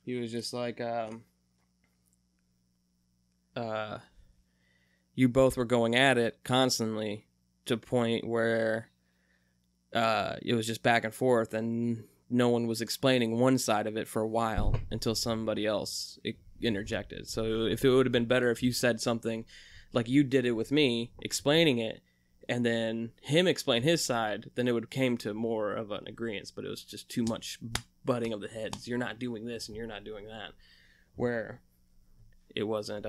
He was just like, you both were going at it constantly to a point where it was just back and forth, and no one was explaining one side of it for a while until somebody else interjected. So if it would have been better if you said something like you did it with me, explaining it, and then him explain his side, then it would have came to more of an agreement. But it was just too much butting of the heads. You're not doing this and you're not doing that, where it wasn't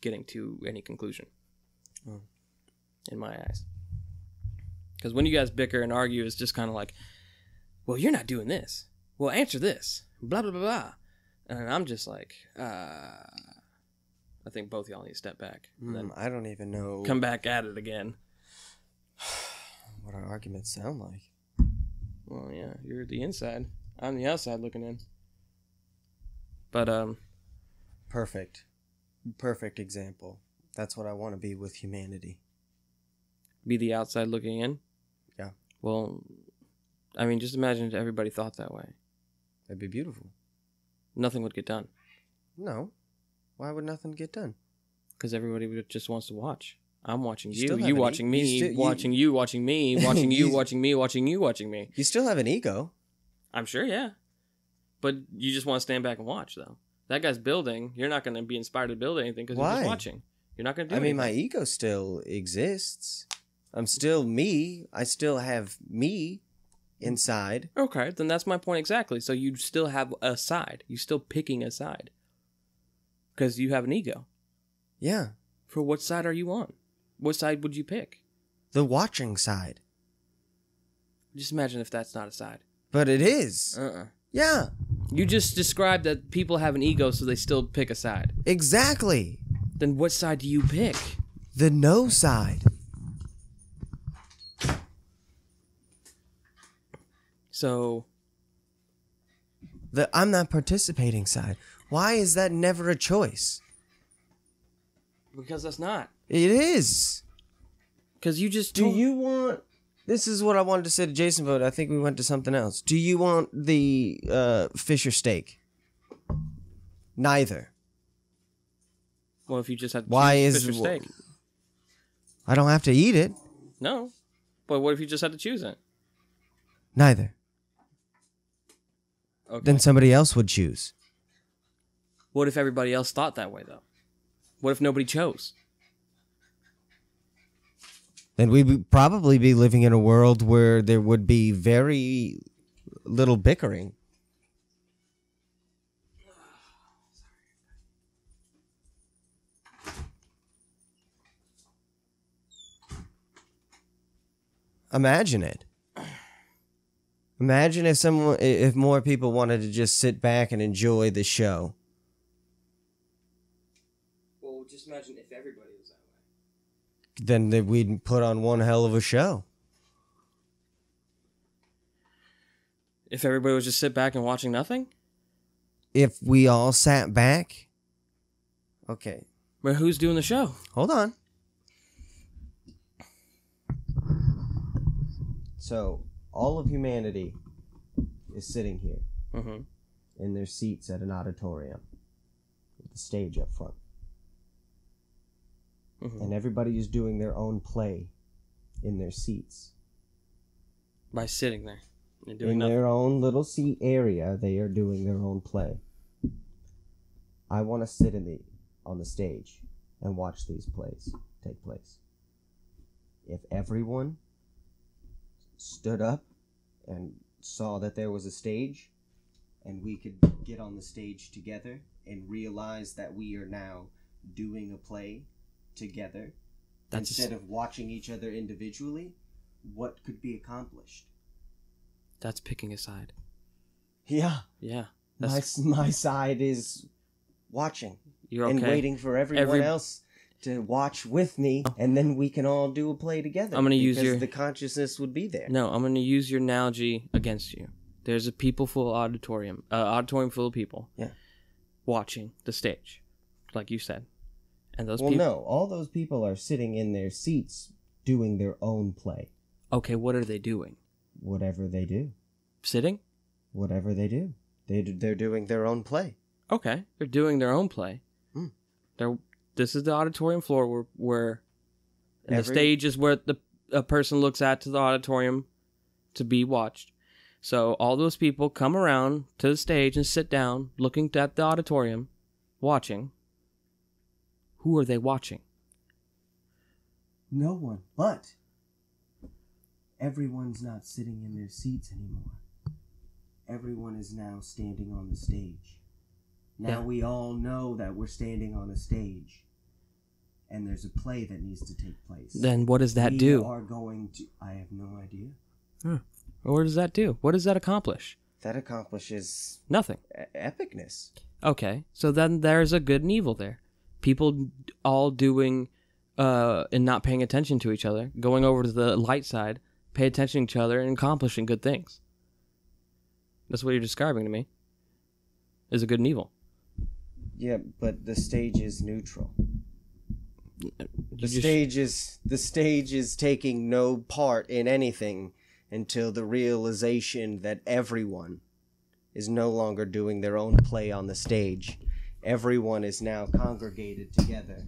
getting to any conclusion in my eyes. Because when you guys bicker and argue, it's just kind of like, well, you're not doing this. Well, answer this. Blah, blah, blah, blah. And I'm just like, I think both y'all need to step back. Then I don't even know. Come back at it again. What our arguments sound like. Well, yeah, you're the inside. I'm the outside looking in. But, Perfect. Perfect example. That's what I want to be with humanity. Be the outside looking in? Yeah. Well, I mean, just imagine if everybody thought that way. That'd be beautiful. Nothing would get done. No. Why would nothing get done? Because everybody just wants to watch. I'm watching You still you. have You an watching me. you still- watching you. Watching me. Watching you. Watching me. Watching you. Watching me. You still have an ego. I'm sure, yeah. But you just want to stand back and watch, though. That guy's building. You're not going to be inspired to build anything because you're just watching. You're not going to do anything. My ego still exists. I'm still me. I still have me inside. Okay, then that's my point exactly. So you still have a side. You're still picking a side. Because you have an ego. Yeah. For what side are you on? What side would you pick? The watching side. Just imagine if that's not a side. But it is. Yeah. You just described that people have an ego, so they still pick a side. Exactly. Then what side do you pick? The no side. So... The I'm not participating side. Why is that never a choice? Because that's not. It is. Because you just Do you want... This is what I wanted to say to Jason, but I think we went to something else. Do you want the fish or steak? Neither. Well, if you just had to Why choose is fish or steak. I don't have to eat it. No. But what if you just had to choose it? Neither. Okay. Then somebody else would choose. What if everybody else thought that way, though? What if nobody chose? Then we'd probably be living in a world where there would be very little bickering. Imagine it. Imagine if more people wanted to just sit back and enjoy the show. Well, just imagine if everybody was that way. Then we'd put on one hell of a show. If everybody was just sit back and watching nothing? If we all sat back. Okay. But who's doing the show? Hold on. So, all of humanity is sitting here in their seats at an auditorium with the stage up front. And everybody is doing their own play in their seats. By sitting there and doing in nothing. their own little seat area, they are doing their own play. I want to sit on the stage and watch these plays take place. If everyone stood up and saw that there was a stage and we could get on the stage together and realize that we are now doing a play together instead of watching each other individually, what could be accomplished? That's picking a side. Yeah. Yeah. My side is watching. You're okay. And waiting for everyone else to watch with me, and then we can all do a play together. I'm going to use because the consciousness would be there. No, I'm going to use your analogy against you. There's a auditorium full of people. Yeah. Watching the stage, like you said. And those people... no, all those people are sitting in their seats doing their own play. Okay, what are they doing? Whatever they do. Sitting? Whatever they do. They're doing their own play. Okay, they're doing their own play. This is the auditorium floor where and the stage is where a person looks at to the auditorium to be watched. So all those people come around to the stage and sit down, looking at the auditorium, watching. Who are they watching? No one, but everyone's not sitting in their seats anymore. Everyone is now standing on the stage. Now we all know that we're standing on a stage. And there's a play that needs to take place. Then what does that do? We are going to... I have no idea. What does that do? What does that accomplish? That accomplishes... Nothing. Epicness. Okay, so then there's a good and evil there. People all doing and not paying attention to each other, going over to the light side, pay attention to each other, and accomplishing good things. That's what you're describing to me. Is a good and evil. Yeah, but the stage is neutral. The stage is taking no part in anything until the realization that everyone is no longer doing their own play on the stage. Everyone is now congregated together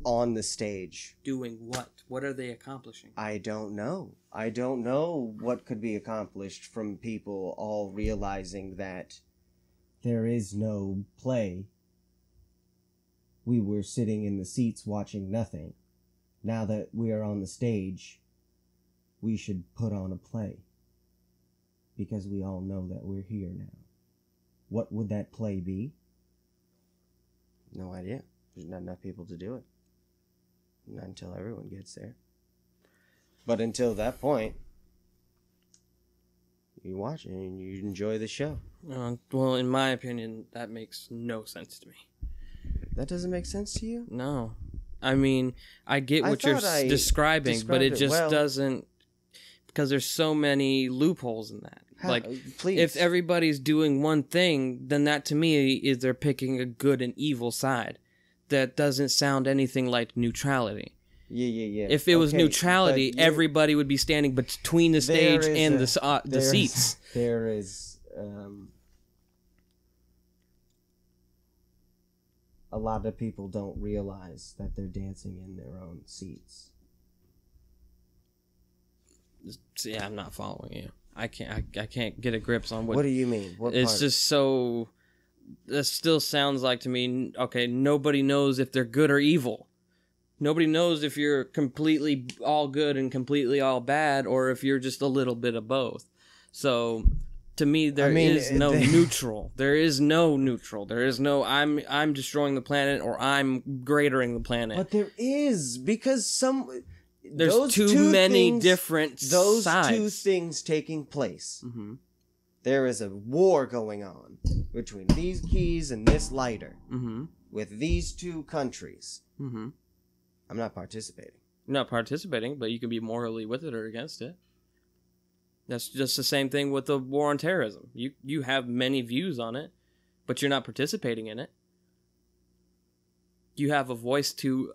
on the stage. Doing what? What are they accomplishing? I don't know. I don't know what could be accomplished from people all realizing that there is no play. We were sitting in the seats watching nothing. Now that we are on the stage, we should put on a play. Because we all know that we're here now. What would that play be? No idea. There's not enough people to do it. Not until everyone gets there. But until that point, you watch it and you enjoy the show. Well, in my opinion, that makes no sense to me. That doesn't make sense to you? No. I mean, I get what you're describing, but it just doesn't... Because there's so many loopholes in that. Please. If everybody's doing one thing, then that to me is they're picking a good and evil side. That doesn't sound anything like neutrality. Yeah. If it was neutrality, everybody would be standing between the stage and the seats. There is a lot of people don't realize that they're dancing in their own seats. See, I'm not following you. I can't get a grips on what. What do you mean? What it's part? Just so. That still sounds like to me. Okay, nobody knows if they're good or evil. Nobody knows if you're completely all good and completely all bad, or if you're just a little bit of both. So, to me, there is no neutral. There is no neutral. There is no I'm destroying the planet or I'm gradering the planet. But there is, because there's too many different sides. Those two things taking place. Mm-hmm. There is a war going on between these keys and this lighter with these two countries. Mm-hmm. I'm not participating. You're not participating, but you can be morally with it or against it. That's just the same thing with the war on terrorism. You have many views on it, but you're not participating in it. You have a voice to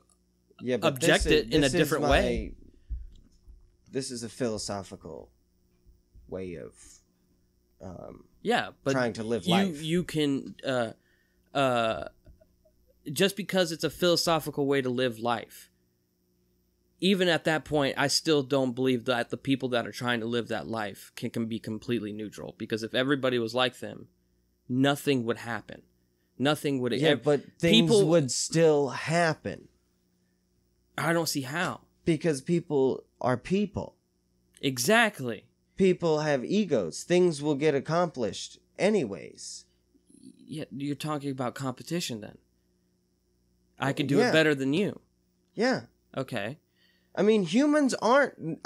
object it in a different way. This is a philosophical way of but trying to live life. You can just because it's a philosophical way to live life. Even at that point, I still don't believe that the people that are trying to live that life can be completely neutral. Because if everybody was like them, nothing would happen. Nothing would. Yeah, but things would still happen. I don't see how. Because people are people. Exactly. People have egos. Things will get accomplished anyways. Yeah, you're talking about competition then. I can do it better than you. Yeah. Okay. I mean, humans aren't...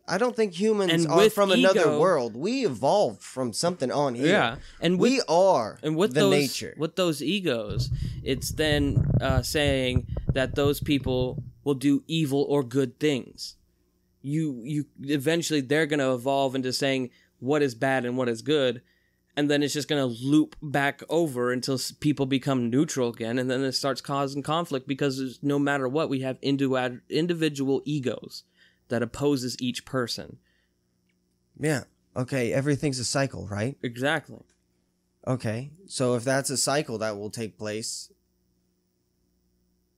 I don't think humans are from another world. We evolved from something on here. Yeah. And we are nature. With those egos, it's then saying that those people will do evil or good things. You eventually they're going to evolve into saying what is bad and what is good, and then it's just going to loop back over until people become neutral again, and then it starts causing conflict because no matter what, we have individual egos that opposes each person. Yeah. Okay, everything's a cycle, right? Exactly. Okay, so if that's a cycle that will take place,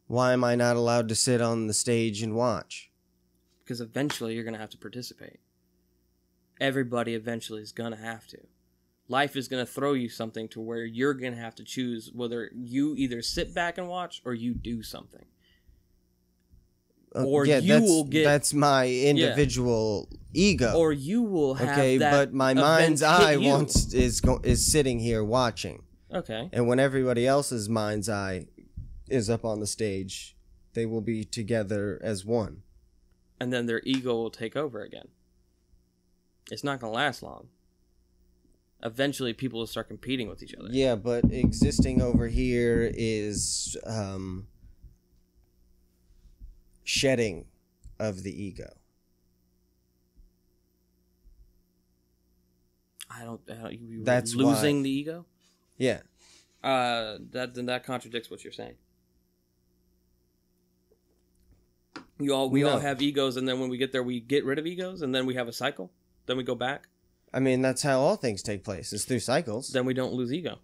why am I not allowed to sit on the stage and watch? Because eventually you're going to have to participate. Everybody eventually is going to have to. Life is going to throw you something to where you're going to have to choose whether you either sit back and watch or you do something. Or that's my individual ego. Or you will have that but my mind's eye is sitting here watching. Okay. And when everybody else's mind's eye is up on the stage, they will be together as one. And then their ego will take over again. It's not going to last long. Eventually, people will start competing with each other. Yeah, but existing over here is shedding of the ego. That's losing the ego? Yeah. That contradicts what you're saying. We all have egos, and then when we get there, we get rid of egos, and then we have a cycle. Then we go back. I mean, that's how all things take place. It's through cycles. Then we don't lose ego.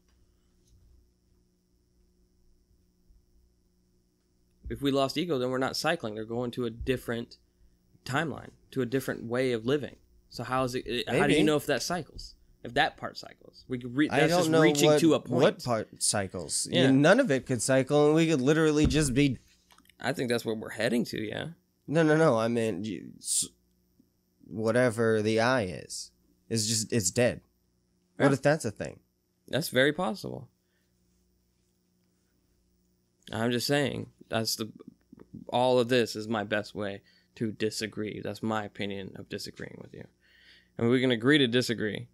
If we lost ego, then we're not cycling. They're going to a different timeline, to a different way of living. So how do you know if that cycles? If that part cycles? I don't know what part cycles. Yeah. None of it could cycle, and we could literally just be... I think that's where we're heading to, yeah. No. I mean, whatever the I is it's dead. Yeah. What if that's a thing? That's very possible. I'm just saying, all of this is my best way to disagree. That's my opinion of disagreeing with you. And we can agree to disagree.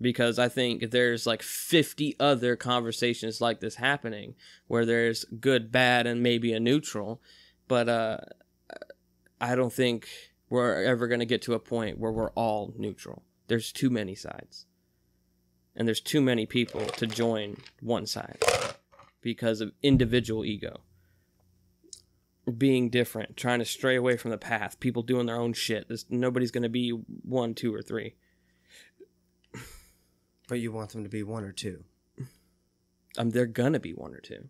Because I think there's like 50 other conversations like this happening where there's good, bad, and maybe a neutral. But I don't think we're ever going to get to a point where we're all neutral. There's too many sides. And there's too many people to join one side because of individual ego. Being different, trying to stray away from the path, people doing their own shit. Nobody's going to be 1, 2, or 3. But you want them to be 1 or 2. They're going to be 1 or 2.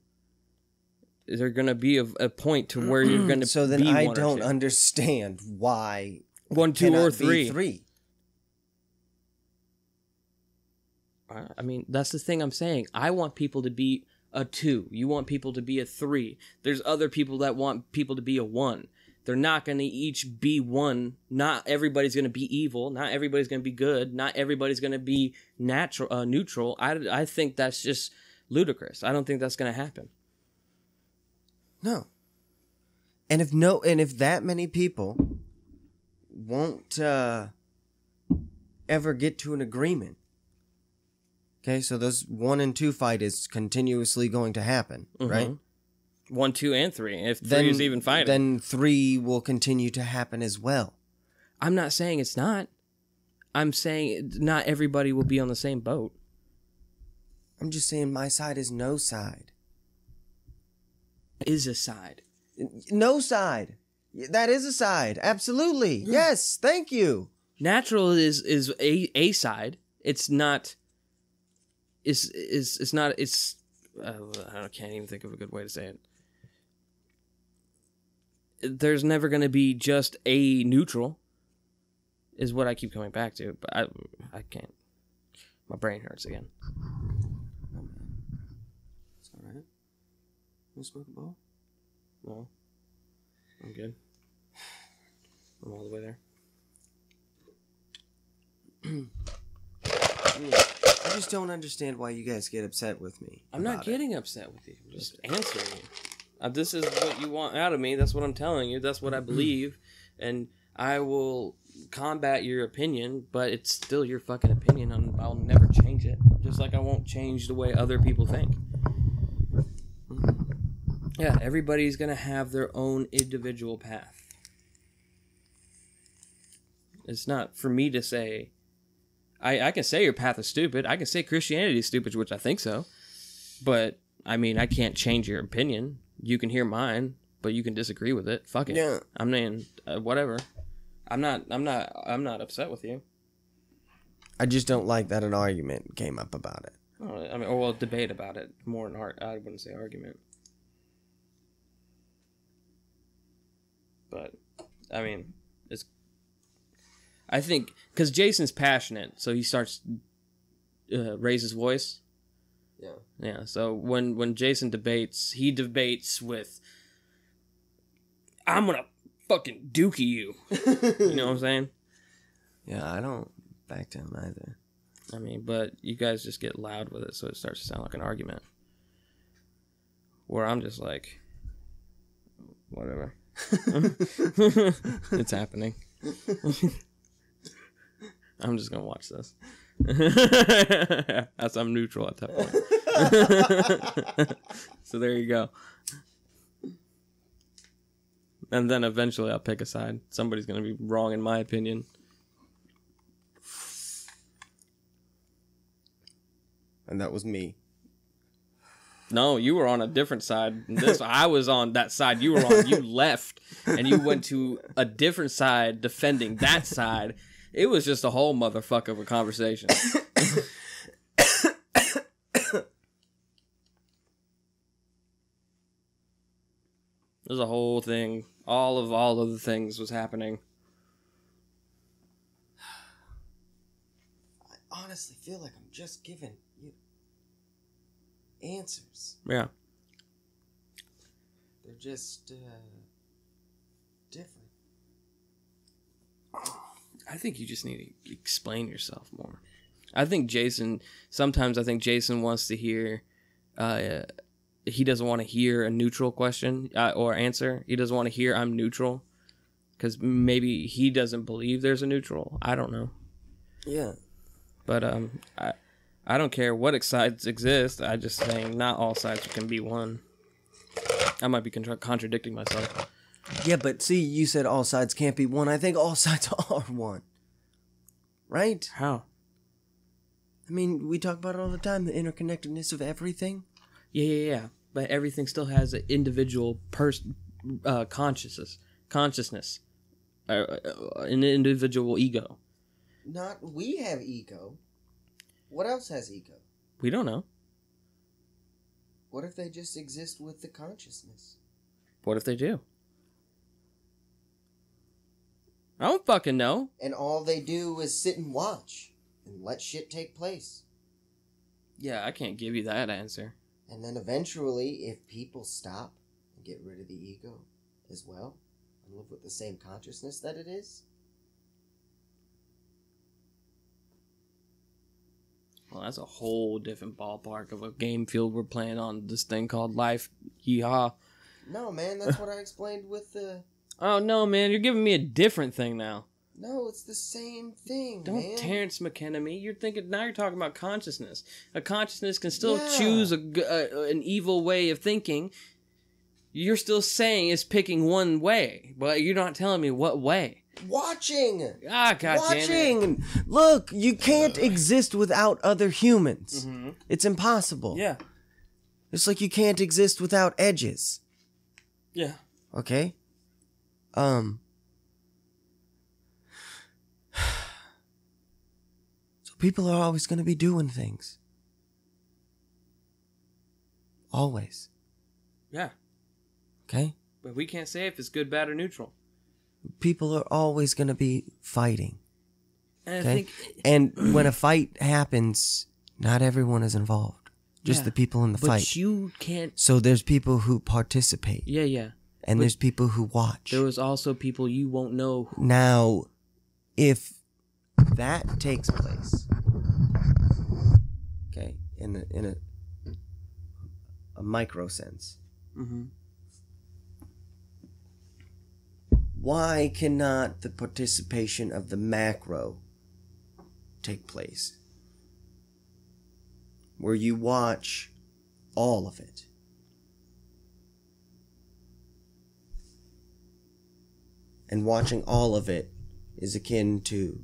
Is there going to be a point to where you're going to so then be I 1 don't or 2? Understand why 1, 2, or 3. 3. I mean, that's the thing I'm saying. I want people to be a 2. You want people to be a 3. There's other people that want people to be a 1. They're not going to each be 1. Not everybody's going to be evil. Not everybody's going to be good. Not everybody's going to be neutral. I think that's just ludicrous. I don't think that's going to happen. No. And if that many people won't ever get to an agreement. Okay, so this 1 and 2 fight is continuously going to happen, right? 1, 2, and 3. If 3 is even fighting. Then 3 will continue to happen as well. I'm not saying it's not. I'm saying not everybody will be on the same boat. I'm just saying my side is no side. Is a side. No side. That is a side. Absolutely. Yes, thank you. Natural is a side. It's not... It's not... I can't even think of a good way to say it. There's never going to be just a neutral, is what I keep coming back to, but I can't. My brain hurts again. Oh, man. It's all right. You smoke a bowl? No. I'm good. I'm all the way there. I just don't understand why you guys get upset with me. I'm not getting upset with you. I'm just answering you. This is what you want out of me. That's what I'm telling you. That's what I believe. And I will combat your opinion, but it's still your fucking opinion, and I'll never change it. Just like I won't change the way other people think. Yeah, everybody's going to have their own individual path. It's not for me to say... I can say your path is stupid. I can say Christianity is stupid, which I think so. But, I mean, I can't change your opinion. You can hear mine, but you can disagree with it. Fuck it. Yeah. I mean, whatever. I'm not upset with you. I just don't like that an argument came up about it. I mean, or well, debate about it more than I wouldn't say argument. But I mean, I think because Jason's passionate, so he starts raise his voice. Yeah. Yeah. So when Jason debates, he debates with, "I'm gonna fucking dookie you." You know what I'm saying? Yeah, I don't back down either. I mean, but you guys just get loud with it, so it starts to sound like an argument. Where I'm just like, whatever. It's happening. I'm just gonna watch this. I'm neutral at that point. So there you go. And then eventually I'll pick a side. Somebody's gonna be wrong in my opinion. And that was me. No, you were on a different side. I was on that side you were on. You left and you went to a different side defending that side. It was just a whole motherfucker of a conversation. There's a whole thing. All of the things was happening. I honestly feel like I'm just giving you answers. Yeah. They're just different. I think you just need to explain yourself more. Sometimes I think Jason wants to hear, he doesn't want to hear a neutral question or answer. He doesn't want to hear I'm neutral because maybe he doesn't believe there's a neutral. I don't know. Yeah. But I don't care what sides exist. I just saying not all sides can be one. I might be contradicting myself. Yeah, but see, you said all sides can't be one. I think all sides are one. Right? How? I mean, we talk about it all the time, the interconnectedness of everything. Yeah. But everything still has an individual consciousness, an individual ego. We have ego. What else has ego? We don't know. What if they just exist with the consciousness? What if they do? I don't fucking know. And all they do is sit and watch and let shit take place. Yeah, I can't give you that answer. And then eventually, if people stop and get rid of the ego as well and live with the same consciousness that it is. Well, that's a whole different ballpark of a game field we're playing on this thing called life. Yeehaw. No, man, that's what I explained with the... Oh, no, man, you're giving me a different thing now. No, it's the same thing, Don't Terrence McKenna me. You're talking about consciousness. A consciousness can still choose an evil way of thinking. You're still saying it's picking one way, but you're not telling me what way. Watching! Ah, goddamn it. Look, you can't exist without other humans. Mm-hmm. It's impossible. Yeah. It's like you can't exist without edges. Yeah. Okay? So people are always going to be doing things. Always. Yeah. Okay? But we can't say if it's good, bad, or neutral. People are always going to be fighting. And okay? And when a fight happens, not everyone is involved. Just the people in the fight. But you can't... So there's people who participate. Yeah. And there's people who watch. There was also people you won't know. Now, if that takes place, okay, in a micro sense, why cannot the participation of the macro take place? Where you watch all of it. And watching all of it is akin to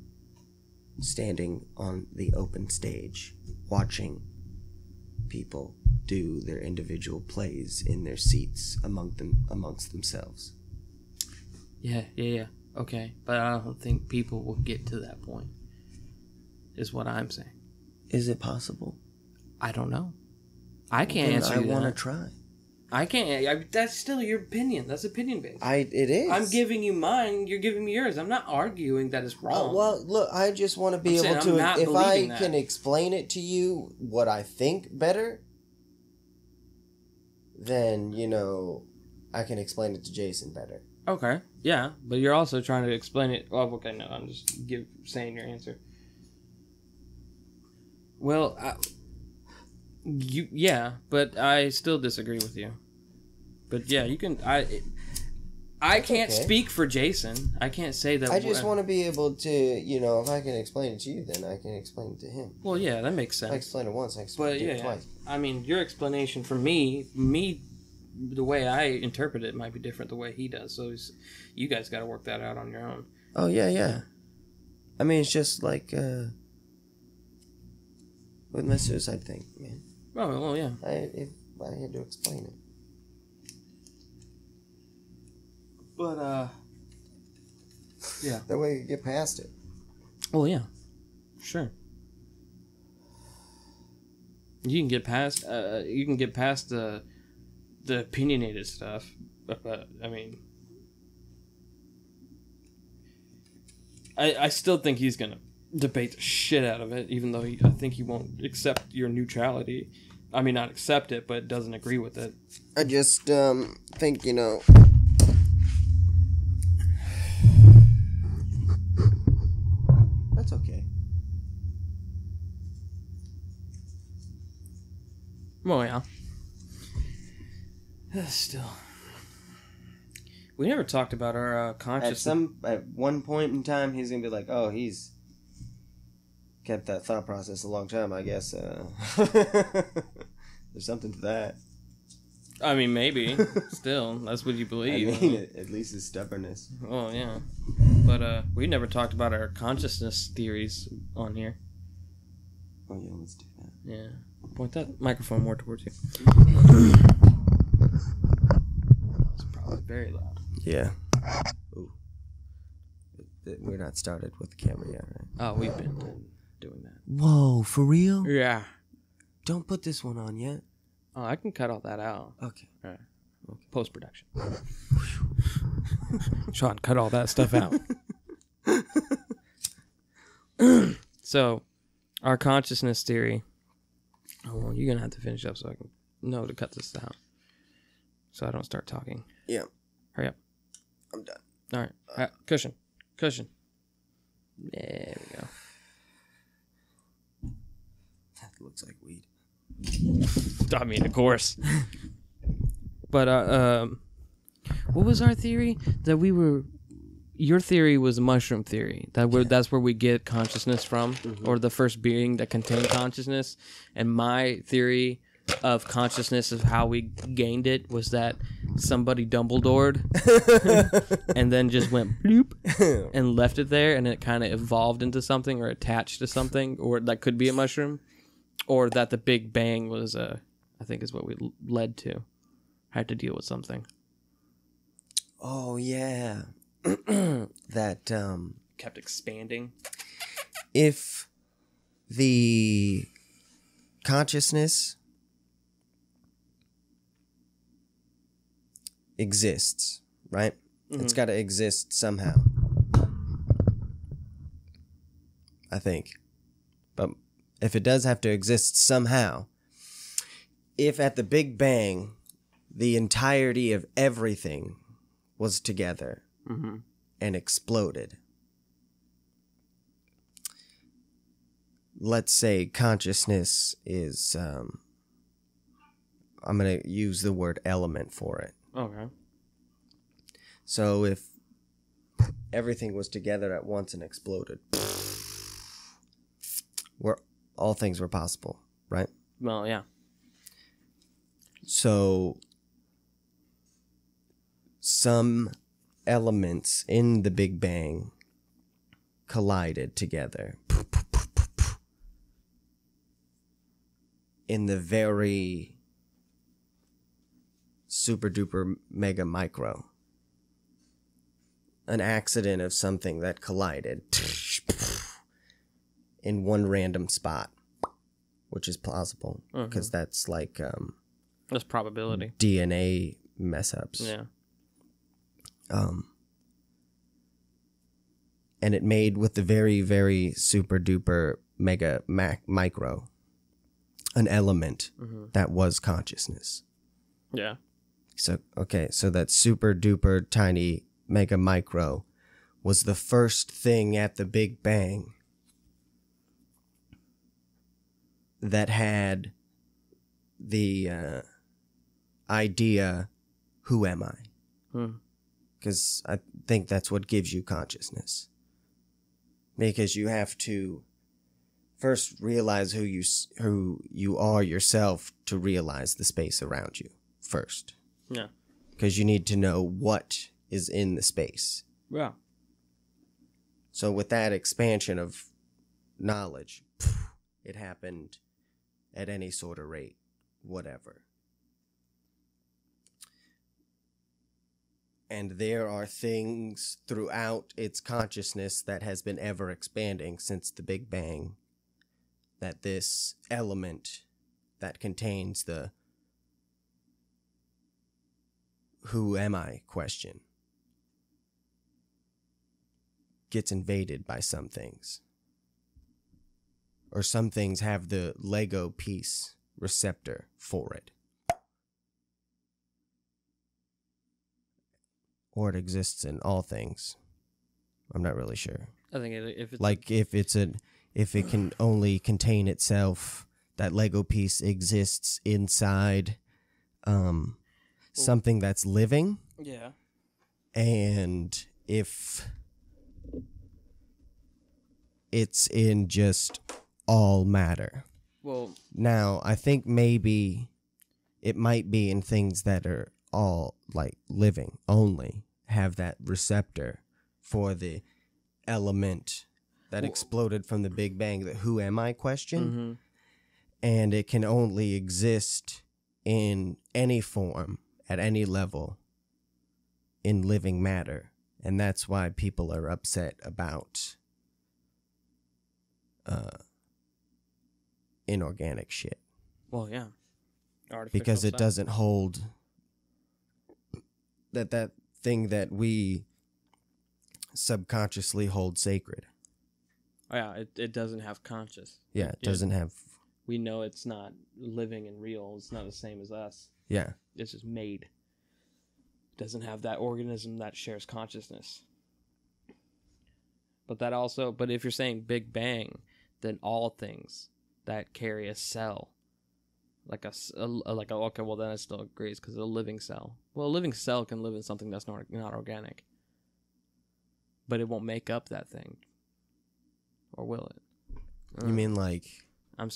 standing on the open stage, watching people do their individual plays in their seats amongst themselves. Yeah. Okay, but I don't think people will get to that point, is what I'm saying. Is it possible? I don't know. I can't Then answer I you want to that. try. I can't. That's still your opinion. That's opinion based. It is. I'm giving you mine. You're giving me yours. I'm not arguing that it's wrong. Well, look, I just want to be able to. If I can explain it to you what I think better, then I can explain it to Jason better. Okay. Yeah, but you're also trying to explain it. Oh, okay. No, I'm just saying your answer. Well, but I still disagree with you. But yeah, you can. I can't speak for Jason. I can't say that. I just want to be able to, if I can explain it to you, then I can explain it to him. Well, yeah, that makes sense. If I explain it once, I explain it twice. I mean, your explanation for me, the way I interpret it might be different the way he does. So you guys got to work that out on your own. Oh, yeah. I mean, it's just like with my suicide thing, man. Oh, well, yeah. I had to explain it. But, yeah. That way you get past it. Well, yeah. Sure. You can get past the opinionated stuff. But I mean, I still think he's going to debate the shit out of it, even though I think he won't accept your neutrality. I mean, not accept it, but doesn't agree with it. I just think, That's okay. Well, yeah. Still. We never talked about our consciousness. At one point in time, he's going to be like, oh, he's kept that thought process a long time, I guess. There's something to that. I mean, maybe. Still, that's what you believe. I mean, at least his stubbornness. Oh, yeah. But we never talked about our consciousness theories on here. Oh, yeah, let's do that. Yeah. Point that microphone more towards you. That's probably very loud. Yeah. Ooh. We're not started with the camera yet, right? Oh, we've been doing that. Whoa, for real? Yeah. Don't put this one on yet. Oh, I can cut all that out. Okay. All right. Okay. Post-production. Sean, cut all that stuff out. So, our consciousness theory. Oh, well, you're going to have to finish up so I can know to cut this out. So I don't start talking. Yeah. Hurry up. I'm done. All right. Cushion. There we go. That looks like weed. I mean, of course. But what was our theory? Your theory was mushroom theory. That's where we get consciousness from, or the first being that contained consciousness. And my theory of consciousness of how we gained it was that somebody Dumbledored and then just went bloop and left it there, and it kind of evolved into something or attached to something, or that could be a mushroom, or that the Big Bang was I think is what we led to. Had to deal with something. Oh yeah. That kept expanding. If the consciousness exists, right? It's got to exist somehow. I think. But if it does have to exist somehow, if at the Big Bang the entirety of everything was together and exploded, let's say consciousness is I'm going to use the word element for it. Okay. So if everything was together at once and exploded, where all things were possible, right? Well, yeah. So some elements in the Big Bang collided together in the very super duper mega micro. An accident of something that collided in one random spot which is plausible because that's like that's probability. DNA mess ups. Yeah. And it made with the very, very super duper mega micro an element that was consciousness. Yeah. So, okay, so that super duper tiny mega micro was the first thing at the Big Bang that had the idea, who am I? Because I think that's what gives you consciousness. Because you have to first realize who you are yourself to realize the space around you first. Yeah. Because you need to know what is in the space. Yeah. So with that expansion of knowledge, it happened at any sort of rate, whatever. And there are things throughout its consciousness that has been ever expanding since the Big Bang, that this element that contains the who am I question gets invaded by some things. Or some things have the Lego piece receptor for it. Or it exists in all things. I'm not really sure. I think if it's like if it can only contain itself, that Lego piece exists inside something that's living. Yeah. And if it's in just all matter. Well, now I think maybe it might be in things that are all like living only have that receptor for the element that exploded from the Big Bang, the who am I question. And it can only exist in any form at any level in living matter. And that's why people are upset about inorganic shit. Well, yeah. Because it stuff. doesn't hold that thing that we subconsciously hold sacred. Oh, yeah, it doesn't have conscious. Yeah, it doesn't have... We know it's not living and real. It's not the same as us. Yeah. It's just made. It doesn't have that organism that shares consciousness. But if you're saying Big Bang, then all things that carry a cell, okay, well then it still agrees because a living cell. Well, a living cell can live in something that's not organic, but it won't make up that thing, or will it? You mean like I'm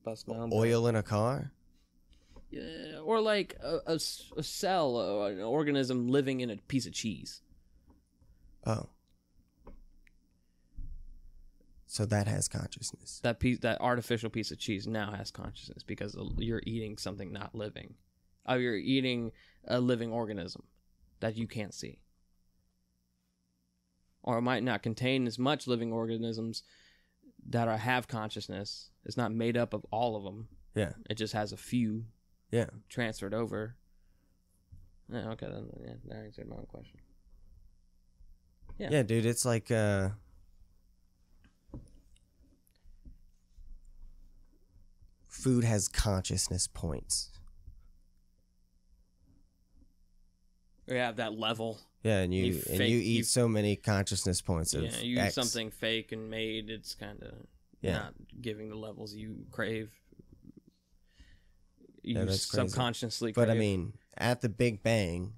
busting my own oil in a car? Yeah, or like a cell, or an organism living in a piece of cheese. Oh. So that has consciousness. That artificial piece of cheese now has consciousness because you're eating something not living. You're eating a living organism that you can't see. Or it might not contain as much living organisms that have consciousness. It's not made up of all of them. Yeah. It just has a few. Yeah. Transferred over. Yeah, okay, then that answered my own question. Yeah. Yeah, dude, it's like food has consciousness points. You have that level. Yeah, and you eat so many consciousness points of you X. eat something fake and made. It's kind of not giving the levels you crave. You subconsciously crave. But I mean, at the Big Bang,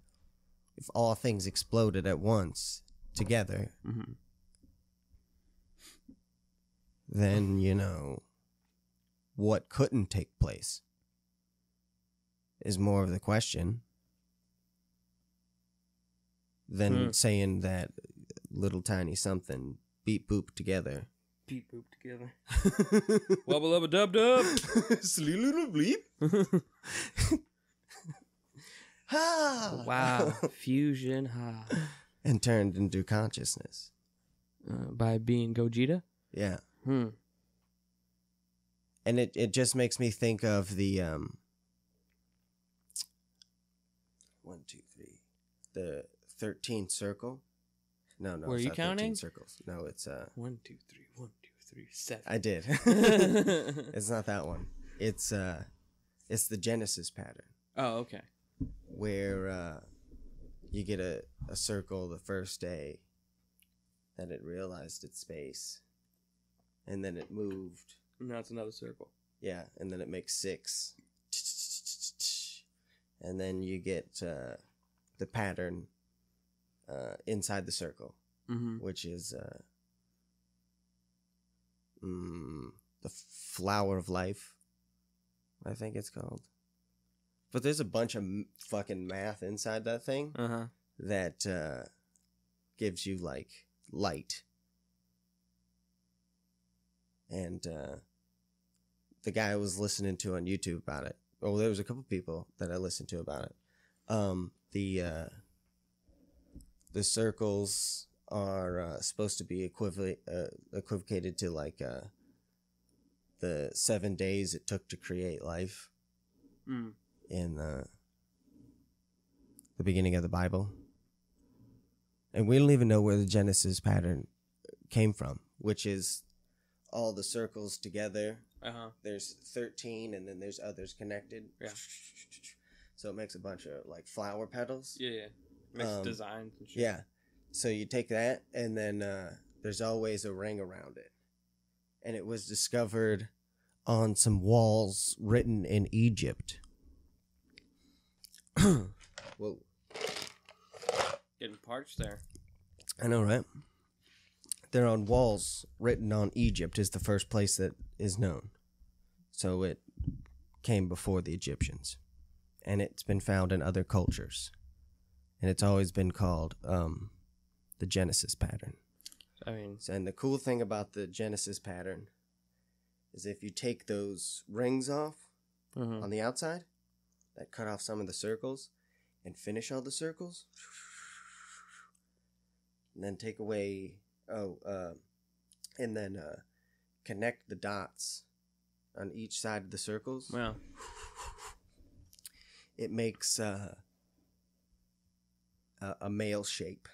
if all things exploded at once together, then what couldn't take place is more of the question than saying that little tiny something beep boop together. Beep boop together. Wubba lubba dub dub. Sleep little bleep. Ha! Wow. Fusion ha. And turned into consciousness. By being Gogeta? Yeah. And it just makes me think of the 1, 2, 3, the 13th circle. No, Were it's you not counting? 13 circles. No, it's 1, 2, 3, 1, 2, 3, 7. I did. It's not that one. It's the Genesis pattern, Oh, okay. where you get a circle the first day that it realized its space, and then it moved. Now it's another circle. Yeah, and then it makes 6. And then you get the pattern inside the circle, which is the flower of life, I think it's called. But there's a bunch of fucking math inside that thing that gives you, like, light. And the guy I was listening to on YouTube about it, well, there was a couple people that I listened to about it. The circles are supposed to be equivocated to, like, the 7 days it took to create life in the beginning of the Bible. And we don't even know where the Genesis pattern came from, which is all the circles together. There's 13, and then there's others connected. Yeah. So it makes a bunch of, like, flower petals. Yeah. Makes designs and shit. Yeah. So you take that, and then there's always a ring around it. And it was discovered on some walls written in Egypt. Whoa. Getting parched there. I know, right? They're on walls written on Egypt is the first place that is known. So it came before the Egyptians. And it's been found in other cultures. And it's always been called the Genesis pattern. I mean... And the cool thing about the Genesis pattern is if you take those rings off on the outside, that cut off some of the circles, and finish all the circles, and then take away... and then connect the dots on each side of the circles. Wow. It makes a male shape,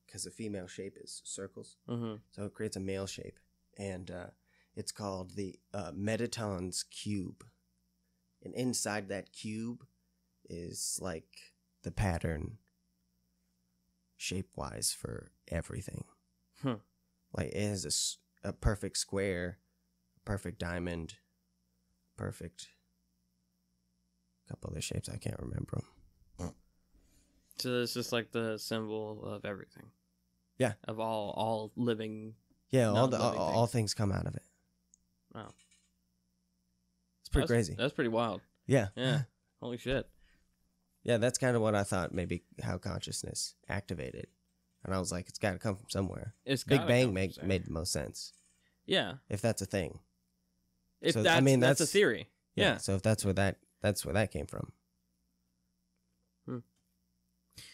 because a female shape is circles. So it creates a male shape, and it's called the Metaton's cube. And inside that cube is, like, the pattern shape-wise for everything. Like, it has a perfect square, perfect diamond, perfect couple other shapes. I can't remember them. So it's just like the symbol of everything. Yeah. Of all living. Yeah, all things come out of it. Wow. It's pretty crazy. That's pretty wild. Yeah. Yeah. Holy shit. Yeah, that's kind of what I thought, maybe how consciousness activated. And I was like, it's got to come from somewhere. Big Bang made the most sense. Yeah. If that's a thing. If so, that's a theory. Yeah. So if that's where that came from.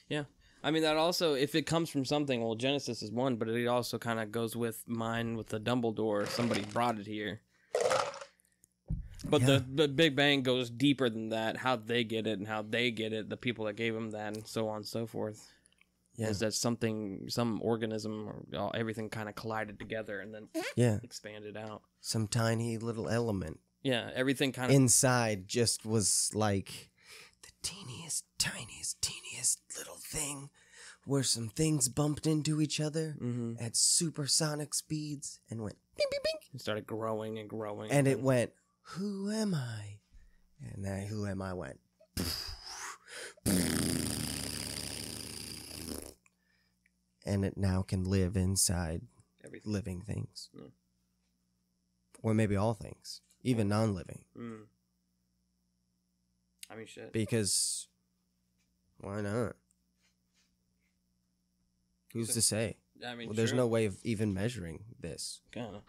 Yeah. I mean, that also, if it comes from something, well, Genesis is one, but it also kind of goes with mine with the Dumbledore. Somebody brought it here. But the Big Bang goes deeper than that. How they get it and how they get it, the people that gave them that, and so on and so forth. Yeah. Is that some organism, or everything kind of collided together and then expanded out. Some tiny little element. Yeah, everything kind of... Inside just was like the teeniest, teeniest little thing where some things bumped into each other at supersonic speeds and went bing, bing, bing. It started growing and growing. And it went, who am I? And that who am I went. And it now can live inside living things. Mm. Or maybe all things. Even non-living. Mm. I mean, shit. Because why not? Who's to say? I mean, there's no way of even measuring this. Kind of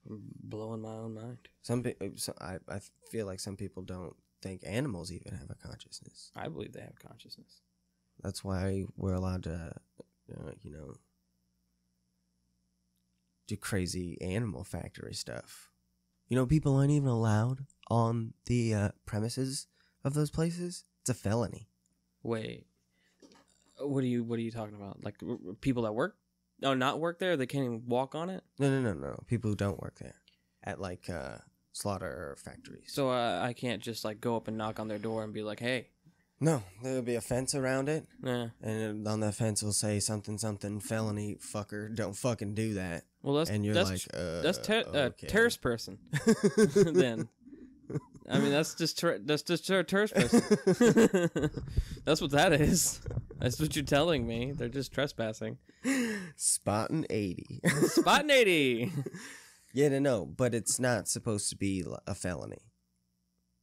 blowing my own mind. I feel like some people don't think animals even have a consciousness. I believe they have consciousness. That's why we're allowed to, do crazy animal factory stuff. You know, people aren't even allowed on the premises of those places. It's a felony. Wait, what are you talking about? Like people that work? Oh, not work there? They can't even walk on it? No. People who don't work there at like slaughter factories. So I can't just like go up and knock on their door and be like, hey. No, there'll be a fence around it. Yeah. And on that fence will say something, felony, fucker, don't fucking do that. Well, that's okay. terrorist person. Then, I mean, that's just terrorist person. That's what that is. That's what you're telling me. They're just trespassing. Spotting 80. Spotting 80. Yeah, no, but it's not supposed to be a felony.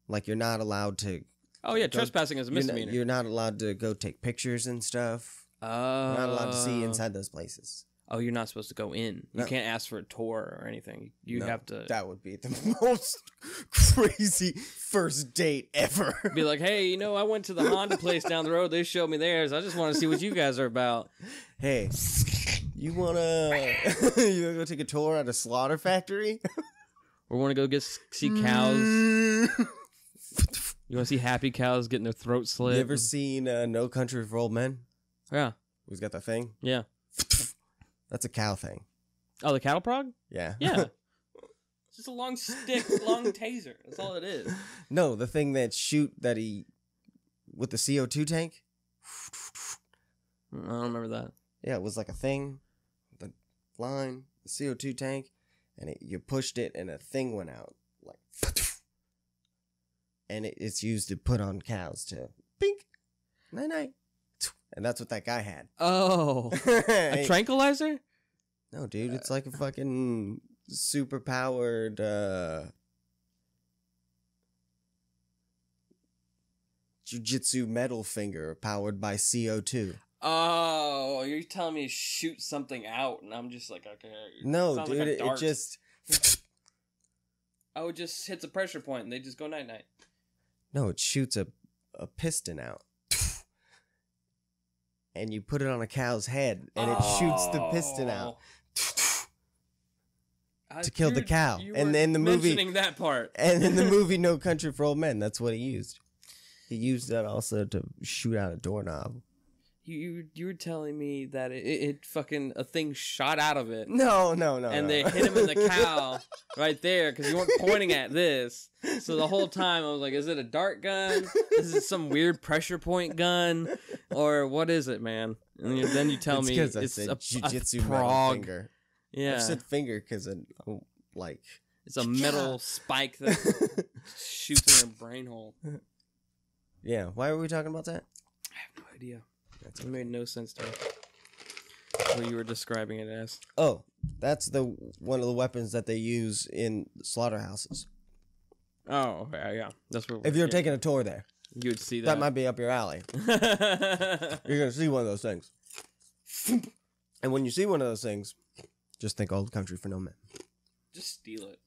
Like you're not allowed to. Oh yeah, trespassing is a misdemeanor. You're not allowed to go take pictures and stuff. Oh. You're not allowed to see inside those places. Oh, you're not supposed to go in. No. You can't ask for a tour or anything. You have to. That would be the most crazy first date ever. Be like, hey, I went to the Honda place down the road. They showed me theirs. I just want to see what you guys are about. Hey, you wanna go take a tour at a slaughter factory? Or want to go see cows? You want to see happy cows getting their throats slit? You ever seen No Country for Old Men? Yeah. Who's got that thing? Yeah. That's a cow thing. Oh, the cattle prod? Yeah. Yeah. It's just a long stick, long taser. That's all it is. No, the thing with the CO2 tank. I don't remember that. Yeah, it was like a thing, the line, the CO2 tank, and you pushed it and a thing went out. Like, and it's used to put on cows to bink, night. And that's what that guy had. Oh. A tranquilizer? No, dude, it's like a fucking super powered jujitsu metal finger powered by CO2. Oh, you're telling me to shoot something out, and I'm just like, okay. No, dude, like it just... Oh, it just hits a pressure point, and they just go night-night. No, it shoots a piston out. And you put it on a cow's head, and it shoots the piston out to kill the cow. And then the movie, mentioning that part, and in the movie No Country for Old Men, that's what he used. He used that also to shoot out a doorknob. You were telling me that it fucking a thing shot out of it. No. And they hit him in the cow right there because you weren't pointing at this. So the whole time I was like, is it a dart gun? Is it some weird pressure point gun? Or what is it, man? And then you tell me it's a jujitsu prog. finger. Yeah. I said finger because it's a metal spike that shoots in your brain hole. Yeah. Why were we talking about that? I have no idea. It made no sense to me. What you were describing it as. Oh, that's one of the weapons that they use in slaughterhouses. Oh, okay, yeah. That's where. If you're taking a tour there, you would see that. That might be up your alley. You're gonna see one of those things, and when you see one of those things, just think Old Country for No Men. Just steal it.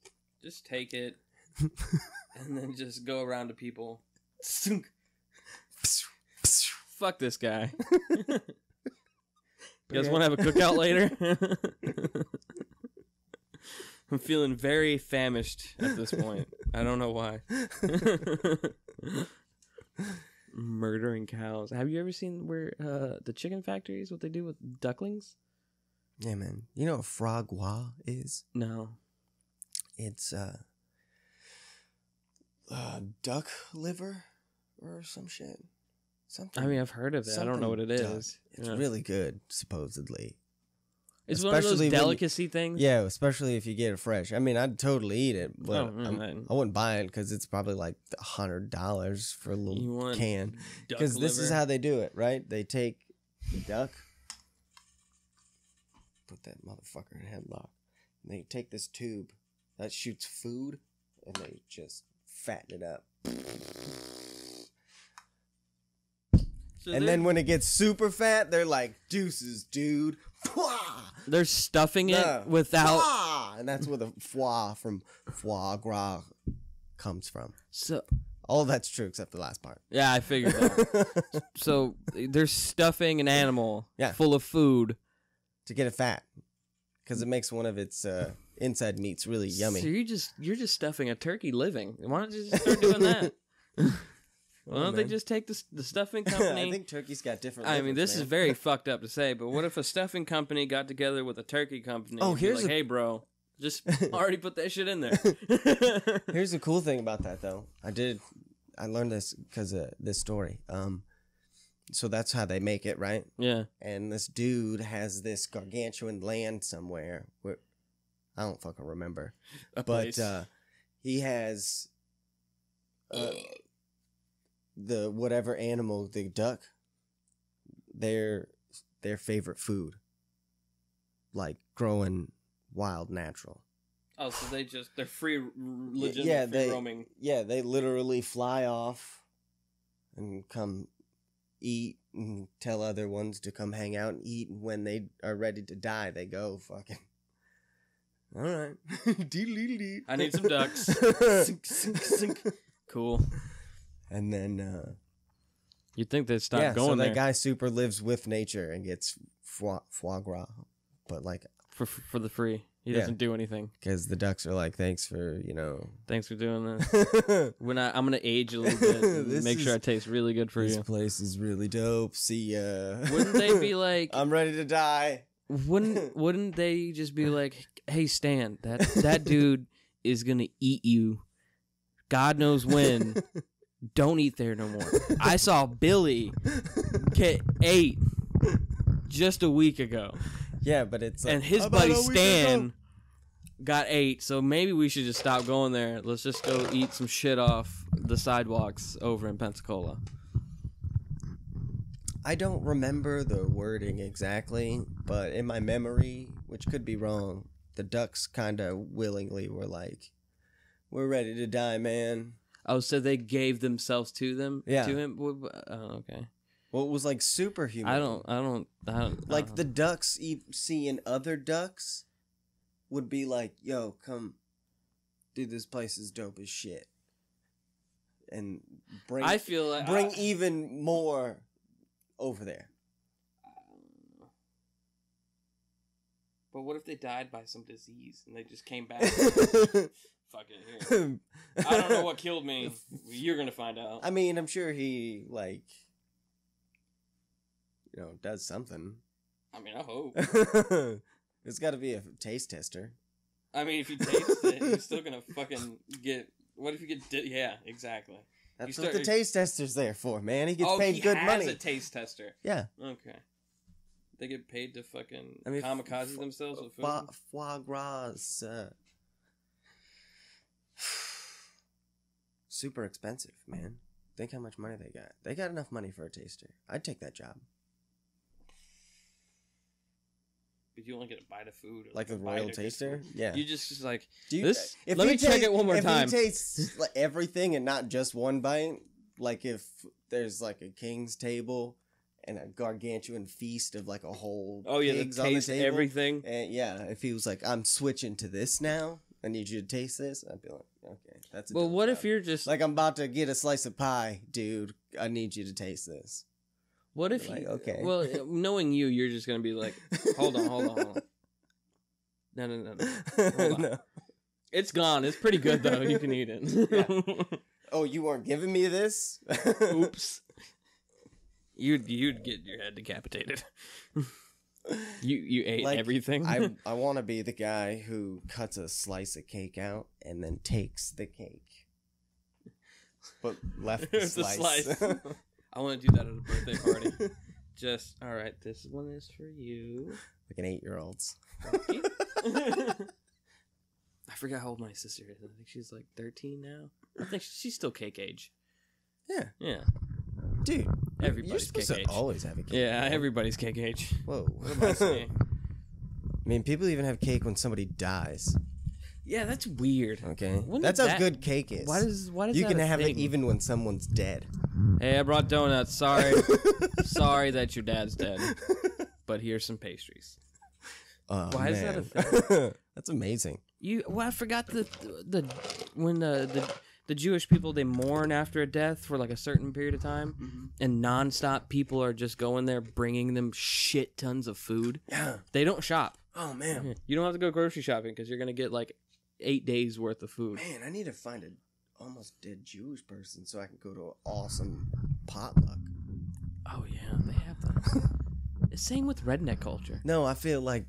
Just take it, and then just go around to people. Fuck this guy. You guys want to have a cookout later? I'm feeling very famished at this point. I don't know why. Murdering cows. Have you ever seen where the chicken factories, what they do with ducklings? Yeah, man. You know what frog gras is? No. It's duck liver or some shit. Something. I mean, I've heard of it. I don't know what it is. It's really good, supposedly. It's one of those delicacy things? Yeah, especially if you get it fresh. I mean, I'd totally eat it, but I wouldn't buy it because it's probably like $100 for a little can. Because this is how they do it, right? They take the duck, put that motherfucker in a headlock, and they take this tube that shoots food, and they just fatten it up. So and then when it gets super fat, they're like, deuces, dude. They're stuffing it without... And that's where the foie from foie gras comes from. So all of that's true except the last part. Yeah, I figured that. So they're stuffing an animal full of food. To get it fat. Because it makes one of its inside meat's really yummy. So you're just stuffing a turkey living. Why don't you just start doing that? Why don't they just take the stuffing company? I think turkeys got different. I mean, this is very fucked up to say, but what if a stuffing company got together with a turkey company? Oh, and here's like, hey, bro, just already put that shit in there. Here's the cool thing about that, though. I learned this because of this story. So that's how they make it, right? Yeah. And this dude has this gargantuan land somewhere where I don't fucking remember, but he has the whatever animal, the duck, their favorite food, like growing wild natural. Oh, so they're free, legitimate free roaming. Yeah, they literally fly off and come eat and tell other ones to come hang out and eat. And when they are ready to die, they go fucking. All right. I need some ducks. Sink, sink, sink. Cool. And then you'd think they'd stop going so there. that guy super lives with nature and gets foie gras, but like for the free. He doesn't do anything because the ducks are like, thanks for doing this. I'm gonna age a little bit and make sure I taste really good for this you. This place is really dope. See ya. Wouldn't they be like, I'm ready to die? Wouldn't they just be like, hey Stan, that dude is gonna eat you. God knows when. Don't eat there no more. I saw Billy get ate just a week ago. Yeah, but it's like, and his buddy Stan got ate, so maybe we should just stop going there. Let's just go eat some shit off the sidewalks over in Pensacola. I don't remember the wording exactly, but in my memory, which could be wrong, the ducks kind of willingly were like, we're ready to die, man. Oh, so they gave themselves to them? Yeah. To him? Oh, okay. Well, it was like superhuman. I don't. Like the ducks seeing other ducks would be like, yo, come, dude, this place is dope as shit. And bring even more over there. But what if they died by some disease and they just came back? Fuck it, here. I don't know what killed me. You're gonna find out. I mean, I'm sure he does something. I mean, I hope. There's got to be a taste tester. I mean, if you taste it, you're still gonna fucking get. What if you get? Yeah, exactly. That's what the taste tester's there for, man. He gets paid good money. He has a taste tester. Yeah. Okay. They get paid to fucking kamikaze themselves with food. Foie gras. Super expensive, man. Think how much money they got. They got enough money for a taster. I'd take that job. But you only get a bite of food. Like a royal taster? Yeah. You just like, let me check it one more time. If he tastes like everything and not just one bite, like if there's like a king's table and a gargantuan feast of like a whole pigs on the table. Everything. And if he was like, I'm switching to this now, I need you to taste this, I'd be like, okay, that's a well, what if you're just like, I'm about to get a slice of pie, dude, I need you to taste this. What if you, okay. Well, knowing you're just going to be like, hold on. No. Hold on. No. It's gone. It's pretty good, though. You can eat it. Yeah. Oh, you weren't giving me this? Oops. You'd get your head decapitated. You ate everything? I want to be the guy who cuts a slice of cake out and then takes the cake. But left the slice. I want to do that at a birthday party. Just, all right, this one is for you. Like an 8-year-old's. I forgot how old my sister is. I think she's like 13 now. I think she's still cake age. Yeah. Yeah. Dude, everybody's cake age. Always have a cake. Yeah, everybody's cake age. Whoa. What am I saying? I mean, people even have cake when somebody dies. Yeah, that's weird. Okay, that's how good cake is. Why does you can have it even when someone's dead? Hey, I brought donuts. Sorry, sorry that your dad's dead. But here's some pastries. Why is that a thing? That's amazing. I forgot when the Jewish people, they mourn after a death for like a certain period of time, and nonstop people are just going there bringing them shit tons of food. Yeah. They don't shop. Oh, man. You don't have to go grocery shopping because you're going to get like 8 days worth of food. Man, I need to find an almost dead Jewish person so I can go to an awesome potluck. Oh, yeah, they have that. Same with redneck culture. No, I feel like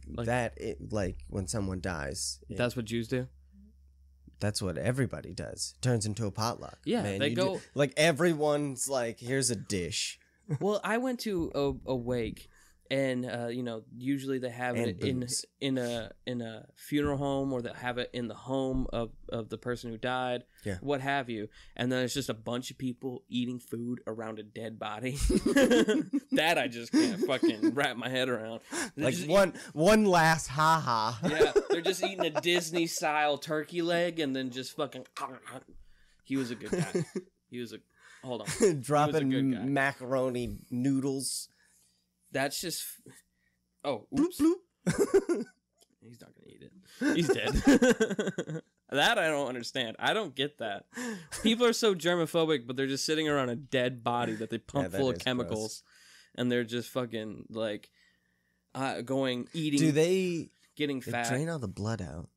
when someone dies. That's what Jews do? That's what everybody does. Turns into a potluck. Yeah, man, they go... like, everyone's like, here's a dish. Well, I went to a wake, and usually they have it in a funeral home, or they have it in the home of the person who died, what have you. And then it's just a bunch of people eating food around a dead body. That I just can't fucking wrap my head around. They're like one last ha-ha. Yeah, they're just eating a Disney-style turkey leg, and then just fucking... He was a good guy. Hold on. Dropping macaroni noodles. That's just... Oh, oops. Bloop, bloop. He's not going to eat it. He's dead. That I don't understand. I don't get that. People are so germophobic, but they're just sitting around a dead body that they pump full of chemicals. Gross. And they're just fucking, like, eating... Do they... Getting fat. Drain all the blood out.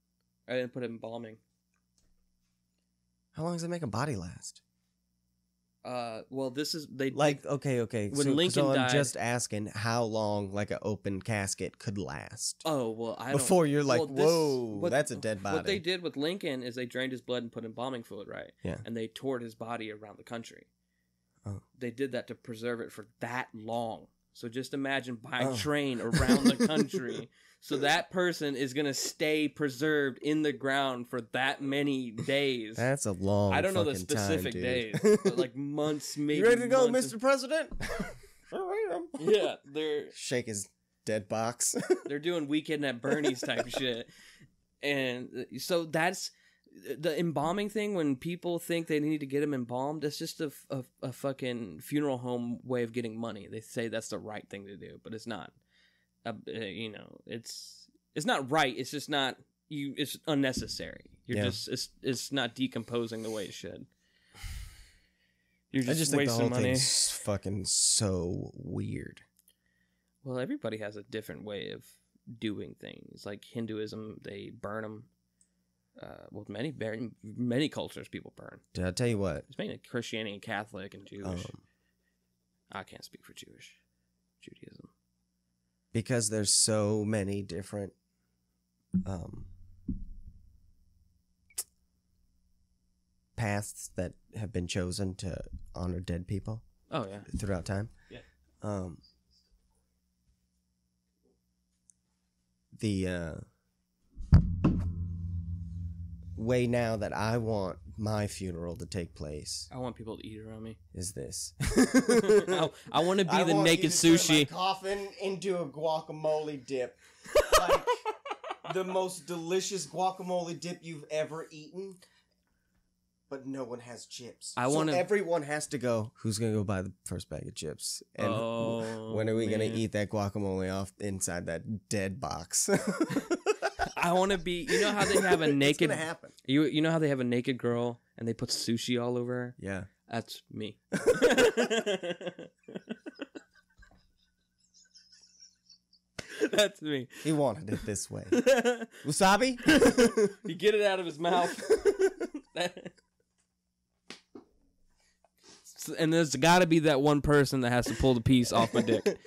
I didn't put it in embalming. How long does it make a body last? Well, this is they like okay. When Lincoln died, I'm just asking how long like an open casket could last. Oh well, I before you're like, whoa, that's a dead body. What they did with Lincoln is they drained his blood and put embalming fluid, right? Yeah, and they toured his body around the country. Oh, they did that to preserve it for that long. So just imagine by train around the country. So that person is going to stay preserved in the ground for that many days. That's a long I don't know the specific days, but like months, maybe. You ready to go, Mr. President? Yeah, they're... Shake his dead box. They're doing Weekend at Bernie's type shit. And so that's... The embalming thing, when people think they need to get him embalmed, that's just a fucking funeral home way of getting money. They say that's the right thing to do, but it's not. It's not right. It's just not. It's unnecessary. It's not decomposing the way it should. You're just think wasting the whole money. Thing's fucking so weird. Well, everybody has a different way of doing things. Like Hinduism, they burn them. Many cultures people burn. Did I tell you what? It's mainly Christianity and Catholic and Jewish. I can't speak for Judaism. Because there's so many different paths that have been chosen to honor dead people. Oh yeah. Throughout time. Yeah. The way now that I want my funeral to take place. I want people to eat around me. Is this? I want to be the naked sushi. Turn my coffin into a guacamole dip, like the most delicious guacamole dip you've ever eaten. But no one has chips. Everyone has to go. Who's gonna go buy the first bag of chips? And when are we gonna eat that guacamole off inside that dead box? I want to be. You know how they have a naked. It's gonna happen. You know how they have a naked girl and they put sushi all over her. Yeah, that's me. That's me. He wanted it this way. Wasabi? You get it out of his mouth. And there's got to be that one person that has to pull the piece off my dick.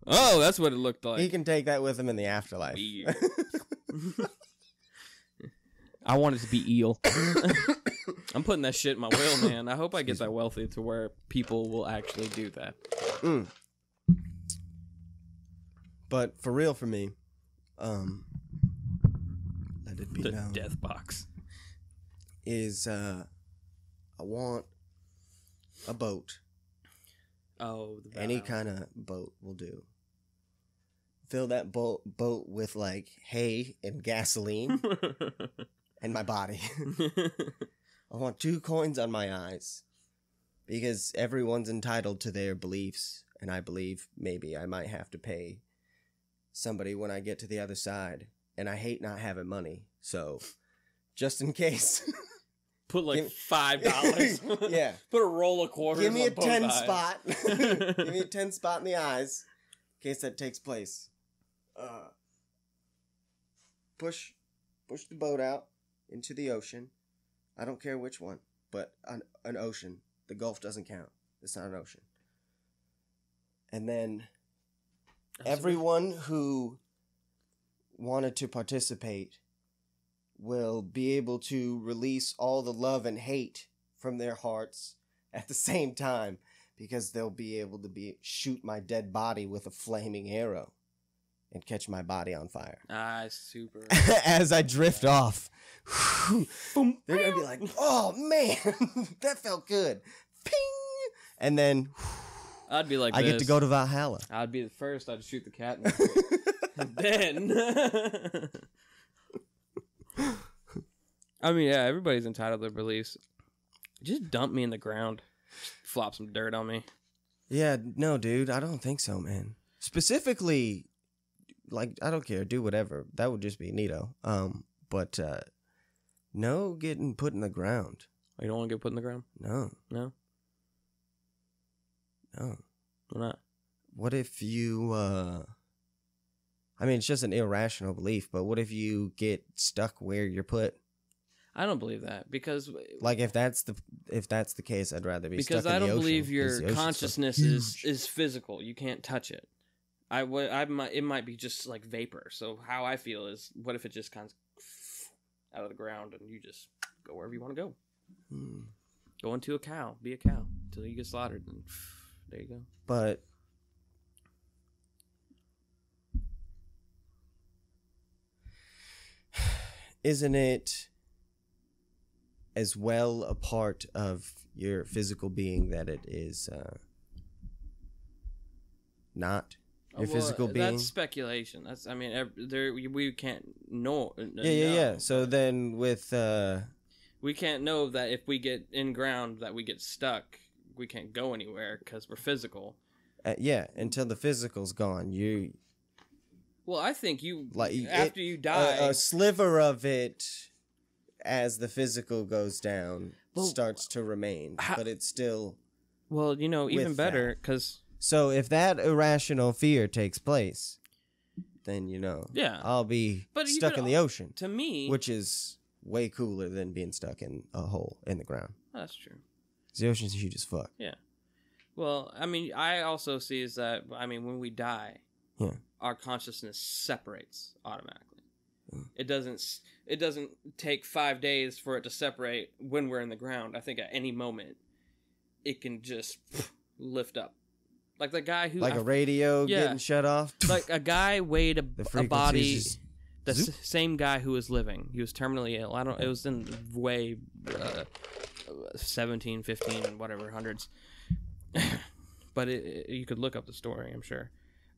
Oh, that's what it looked like. He can take that with him in the afterlife. I want it to be eel. I'm putting that shit in my will, man. I hope I get that wealthy to where people will actually do that. But for real, for me, let it be known. The death box is I want a boat. Oh, any kind of boat will do. Fill that boat with like hay and gasoline and my body. I want 2 coins on my eyes because everyone's entitled to their beliefs, and I believe maybe I might have to pay somebody when I get to the other side, and I hate not having money, so just in case. Put like $5. Yeah. Put a roll of quarters. Give me a on both 10 eyes. spot. Give me a 10 spot in the eyes. In case that takes place. Push the boat out into the ocean. I don't care which one, but an ocean. The Gulf doesn't count. It's not an ocean. And then everyone who wanted to participate will be able to release all the love and hate from their hearts at the same time, because they'll be able to shoot my dead body with a flaming arrow and catch my body on fire. Super. As I drift off. They're going to be like, oh man, that felt good. Ping! And then I'd be like I get to go to Valhalla. I'd be the first. I'd shoot the cat. And then. I mean, yeah, everybody's entitled to their beliefs. Just dump me in the ground. Just flop some dirt on me. Yeah, no, dude, I don't think so, man. Specifically, like, I don't care, do whatever. That would just be neato. But no getting put in the ground. Oh, you don't want to get put in the ground? No. No? No. Why not? What if you, I mean, it's just an irrational belief, but what if you get stuck where you're put? I don't believe that, because like if that's the case, I'd rather be stuck in the ocean. Because I don't believe your consciousness is physical. You can't touch it. It might be just like vapor. So how I feel is, what if it just kind of out of the ground and you just go wherever you want to go? Go into a cow, be a cow until you get slaughtered, and there you go. But isn't it as well a part of your physical being that it is not your physical being? That's speculation. That's, I mean, we can't know. Yeah. So then with we can't know that if we get in ground that we get stuck, we can't go anywhere because we're physical. Yeah, until the physical's gone, you. Well, I think after you die, a sliver of it, as the physical goes down, starts to remain, but it's still. Well, even better, because. So if that irrational fear takes place, then yeah, I'll be stuck in the ocean. To me, which is way cooler than being stuck in a hole in the ground. That's true. The ocean's huge as fuck. Yeah. Well, I mean, I also see is that, I mean, when we die, our consciousness separates automatically. It doesn't take 5 days for it to separate when we're in the ground. I think at any moment it can just lift up. Like the guy who... Like a radio getting shut off? Like a guy weighed a body... The same guy who was living. He was terminally ill. It was in way 17, 15, whatever, hundreds. But you could look up the story, I'm sure.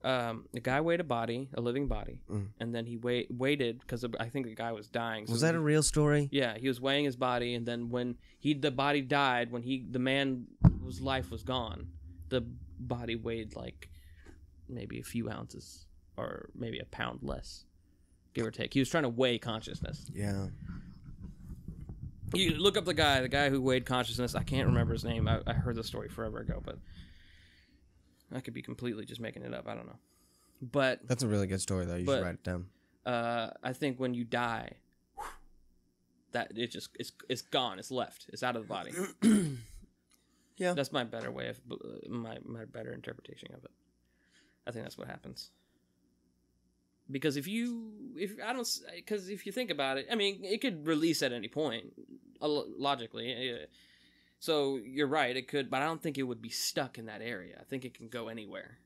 The guy weighed a living body, and then he waited because I think the guy was dying. So was that a real story? Yeah, he was weighing his body, and then when the body died, when the man whose life was gone, the body weighed like maybe a few ounces or maybe a pound less, give or take. He was trying to weigh consciousness. Yeah. You look up the guy who weighed consciousness. I can't remember his name. I heard the story forever ago, but I could be completely just making it up. I don't know. But that's a really good story, though. You should write it down. I think when you die, that it's gone. It's left. It's out of the body. Yeah, that's my better way of my better interpretation of it. I think that's what happens. Because if you think about it, I mean, it could release at any point, logically. So you're right, it could, but I don't think it would be stuck in that area. I think it can go anywhere.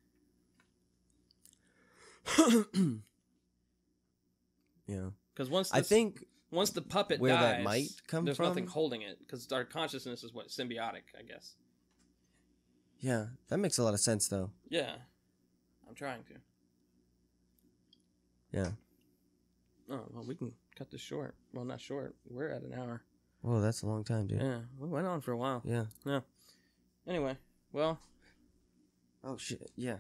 Yeah. Because once the puppet where dies, that might come there's from? nothing holding it. Because our consciousness is symbiotic, I guess. Yeah, that makes a lot of sense, though. Yeah, I'm trying to. Yeah. Oh, well, we can cut this short. Well, not short. We're at an hour. Whoa, that's a long time, dude. Yeah, we went on for a while. Yeah. Yeah. Anyway, well. Oh, shit. Yeah.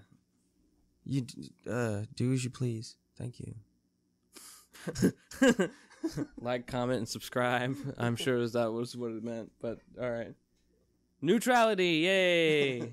You, do as you please. Thank you. Like, comment, and subscribe. I'm sure that was what it meant, but all right. Neutrality, yay!